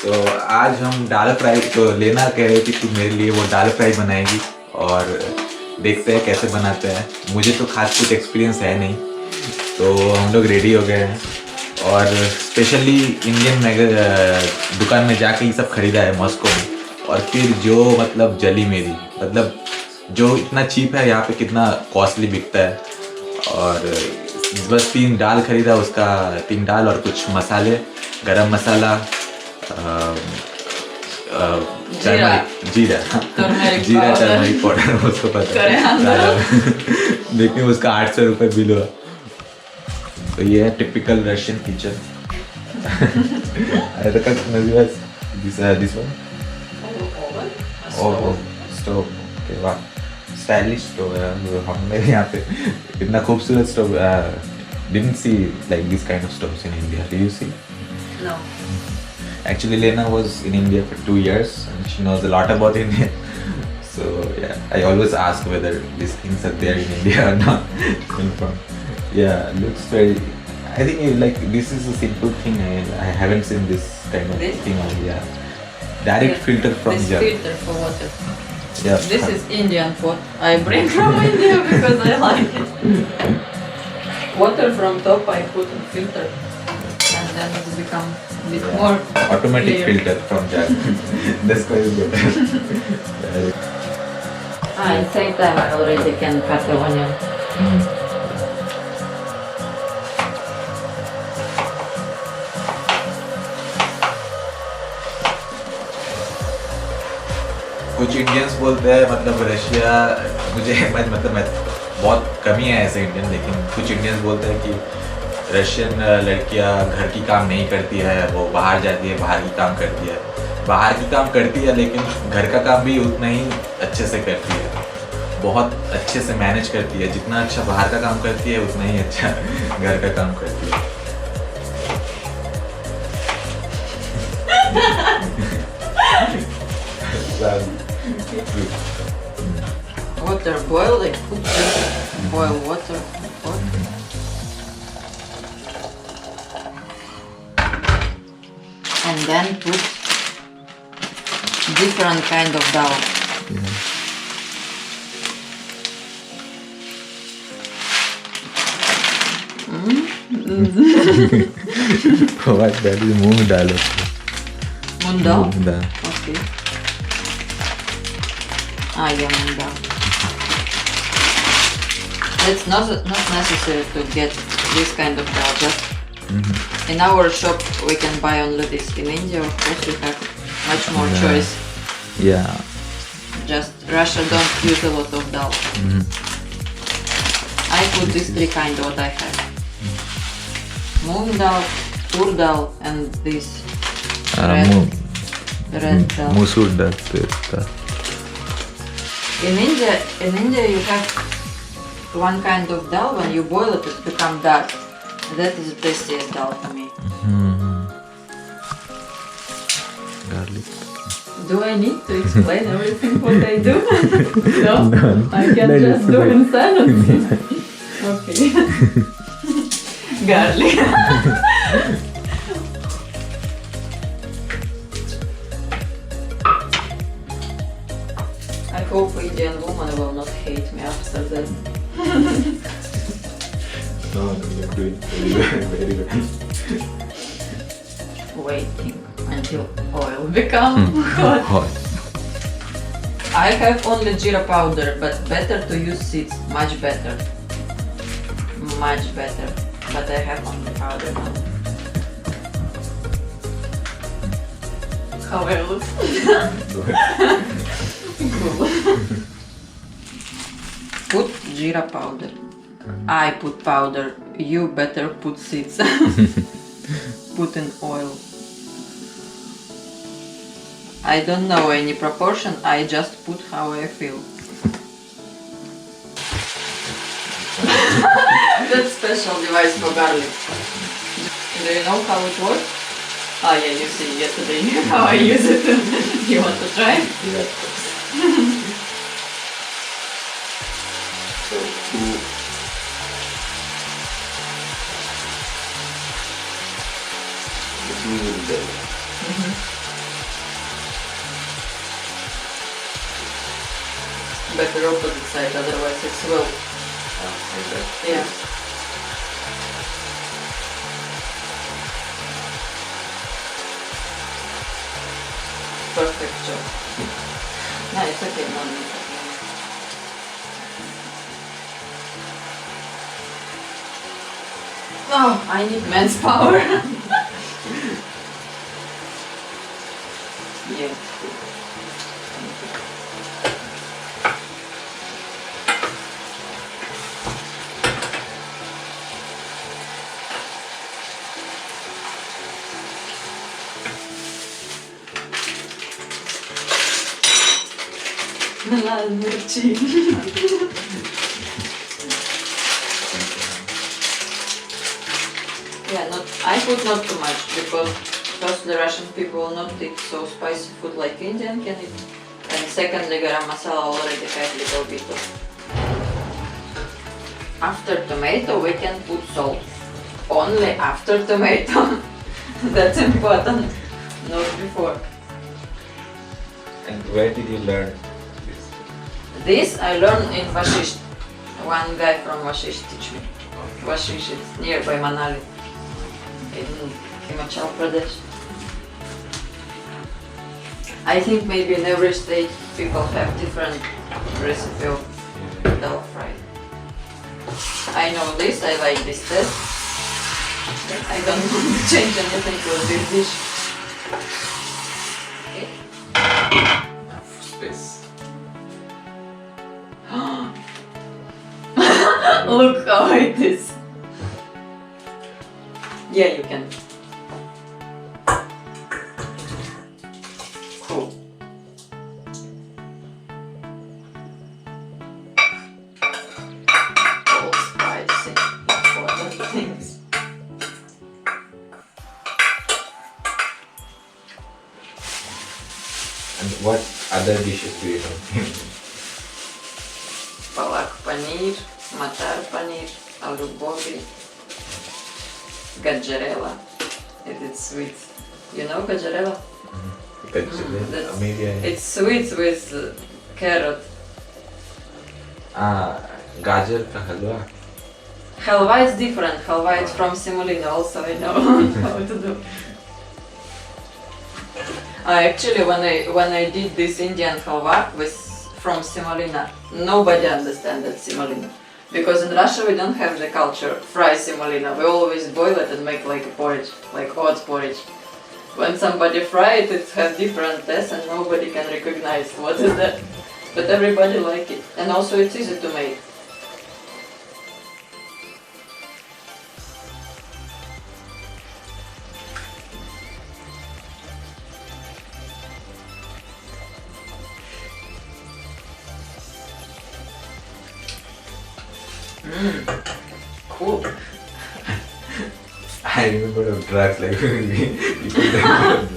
तो आज हम दाल फ्राई तो लेना कह रही थी कि मेरे लिए वो दाल फ्राई बनाएगी और देखते हैं कैसे बनाते हैं। मुझे तो खास कुछ एक्सपीरियंस है नहीं, तो हम लोग रेडी हो गए हैं और स्पेशली इंडियन दुकान में जाके ये सब खरीदा है मॉस्को में। और फिर जो मतलब जली मेरी, मतलब जो इतना चीप है यहाँ पे कितना कॉस्टली बिकता है। और बस 3 दाल खरीदा, उसका 3 दाल और कुछ मसाले, गरम मसाला, जीरा जीरा टर्मरिक पाउडर उसको पता है। देखिए उसका 800 रुपये बिल हुआ। तो ये है typical Russian kitchen. This one stove, okay वाह, स्टाइलिश स्टोव है। हमने यहाँ पे इतना खूबसूरत stove didn't see like this kind of stoves in India. Did you see? No. Actually, Lena was in India for 2 years and she knows a lot about India. So yeah, I always ask whether these things are there in India or not. Yeah, looks very. I think like this is a simple thing. I haven't seen this kind of thing on. Yeah, direct filter from this jug. filter for water. Yeah. This is Indian pot. I bring from India because I like it. Water from top I put in filter, and then it's become a bit more automatic clear. filter from jug. That's quite good. At the same time I already can cut the onion. कुछ Indians बोलते हैं मतलब Russia, मुझे मतलब मैं बहुत कमी है ऐसे इंडियन, लेकिन कुछ इंडियंस बोलते हैं कि रशियन लड़कियां घर की काम नहीं करती है, वो बाहर जाती है, बाहर की काम करती है। बाहर की काम करती है लेकिन घर का काम भी उतना ही अच्छे से करती है, बहुत अच्छे से मैनेज करती है। जितना अच्छा बाहर का काम करती है उतना ही अच्छा घर का काम करती है। Water boil, like put boil water. And then put different kind of dal. What that is moong dal. Moong dal? Moong dal. Okay. Yeah, moong dal. It's not necessary to get this kind of dal. Just in our shop we can buy only this. In India, of course, we have much more choice. Yeah. Just Russia don't use a lot of dal. I put these 3 kind what I have. Moong dal, tur dal, and this red dal. Musur dal. In India you have one kind of dal. When you boil it, it becomes dark. That is the tastiest dal for me. Garlic. Do I need to explain everything what I do? No? No. I can Let just it do be. in silence. Okay. Garlic. I hope Indian woman will not hate me after this. No, you're doing very good. Waiting until oil become hot. Hot. I have only jeera powder, but better to use seeds. Much better. Much better. But I have only powder now. How I look? Put jeera powder. I put powder. You better put seeds. Put in oil. I don't know any proportion. I just put how I feel. That's special device for garlic. Do you know how it works? Oh yeah, you see yesterday how I use it. You want to try? Yeah, of course. So, two will be there. better opposite side, otherwise it's will. Like that. Yeah. Perfect job. No, it's okay, no, it's okay. Oh, I need men's power. Yeah. Melanurci. Yeah, I put not too much because first the Russian people will not eat so spicy food like Indian can eat, and secondly garam masala already has little bit of. After tomato we can put salt. Only after tomato. That's important. Not before. And where did you learn this? This I learned in Vashisht. One guy from Vashisht teach me. Vashisht is nearby Manali in Himachal Pradesh. I think maybe in every state people have different recipe of dal fry. I know this, I like this test. I don't want to change anything to this dish. Okay. Enough space. Look how it is. Yeah, you can. Cool. All spicy, important things. And what other dishes do you know? Palak paneer, matar paneer, aloo gobi, gajarela. It is sweet. You know gajarela? That's- Maybe It's sweet with carrot. gajar ka halwa. Halwa is different. Halwa is from semolina also. I know how to do. Actually, when I did this Indian halwa from semolina, nobody understands semolina. Because in Russia we don't have the culture fry semolina. We always boil it and make like a porridge, like oat porridge. When somebody fry it, it has different taste and nobody can recognize what is that. But everybody like it. And also it's easy to make. Cool. I remember of drugs like people that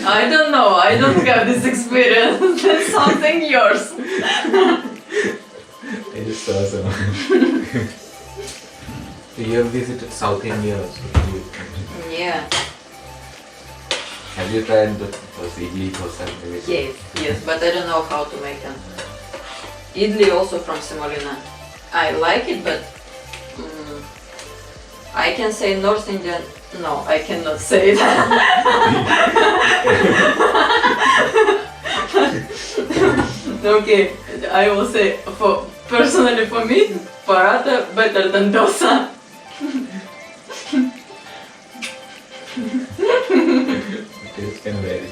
I don't know, I don't have this experience. That's something yours. I just saw some. So you have visited South India also. Yeah. Have you tried those idli dosa? Yes, but I don't know how to make them. Idli also from semolina. I like it, but I can say North Indian. No, I cannot say that. Okay, I will say personally for me, paratha better than dosa. Taste can vary.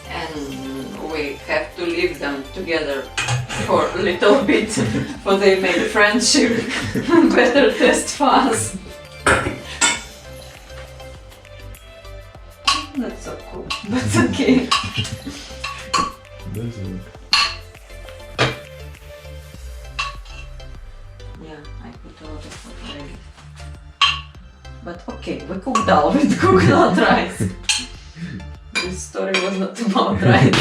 And we have to leave them together for a little bit, for they make friendship better test for us. Not so cool, but okay. Yeah, I put a lot of water already. But okay, we cook dal, we cook not rice. This this story was not about rice.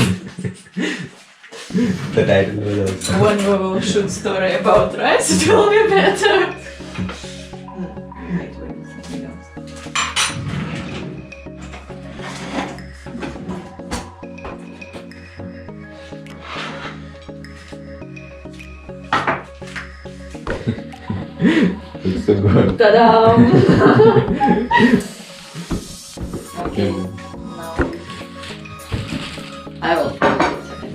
The title was also. When we will shoot story about rice, it will be better. Wait, something else. It's so good. Ta-da! Okay, now I will try it a second.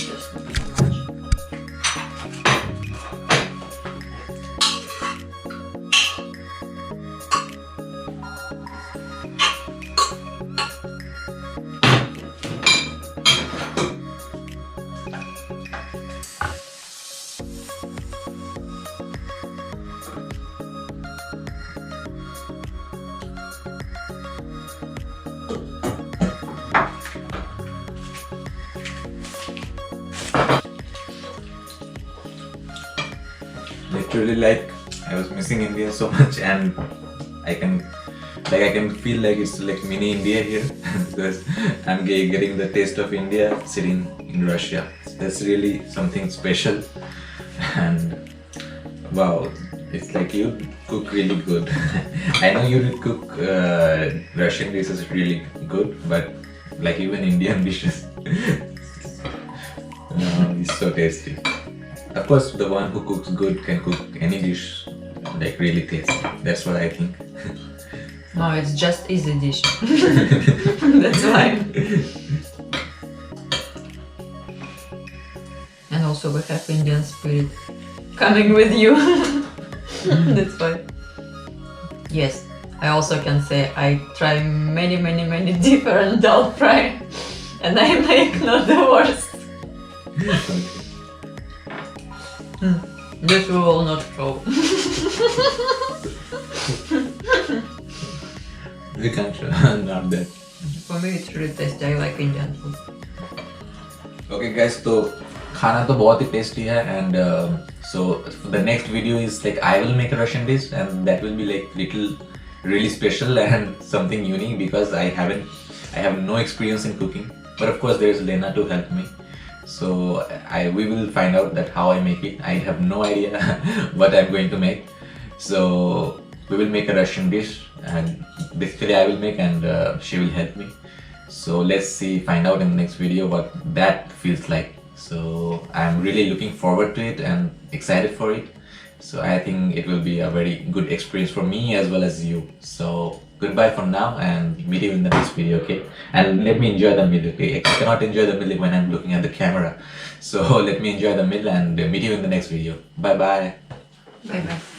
Just not too much. Literally, like, I was missing India so much, and I can feel like it's like mini India here because I'm getting the taste of India sitting in Russia. That's really something special, and wow, it's like you cook really good. I know you did cook Russian dishes really good, but like even Indian dishes, it's so tasty. Of course, the one who cooks good can cook any dish like really tasty. That's what I think. No, it's just easy dish. That's why. And also we have Indian spirit coming with you. That's why. Yes, I also can say I try many different dal fry, and I make not the worst. This we will not show. We can't show, not that. For me it's really tasty. I like Indian food. Okay guys, तो खाना तो बहुत ही tasty है, and so the next video is like I will make a Russian dish, and that will be like really special and something unique because I have no experience in cooking, but of course there is Lena to help me. So we will find out that how I make it. I have no idea what I'm going to make. So we will make a Russian dish, and basically I will make, and she will help me. So let's find out in the next video what that feels like. So I'm really looking forward to it and excited for it. So I think it will be a very good experience for me as well as you. So goodbye for now, and meet you in the next video, okay? And let me enjoy the meal, okay? I cannot enjoy the meal when I'm looking at the camera. So let me enjoy the meal and meet you in the next video. Bye bye. Bye bye.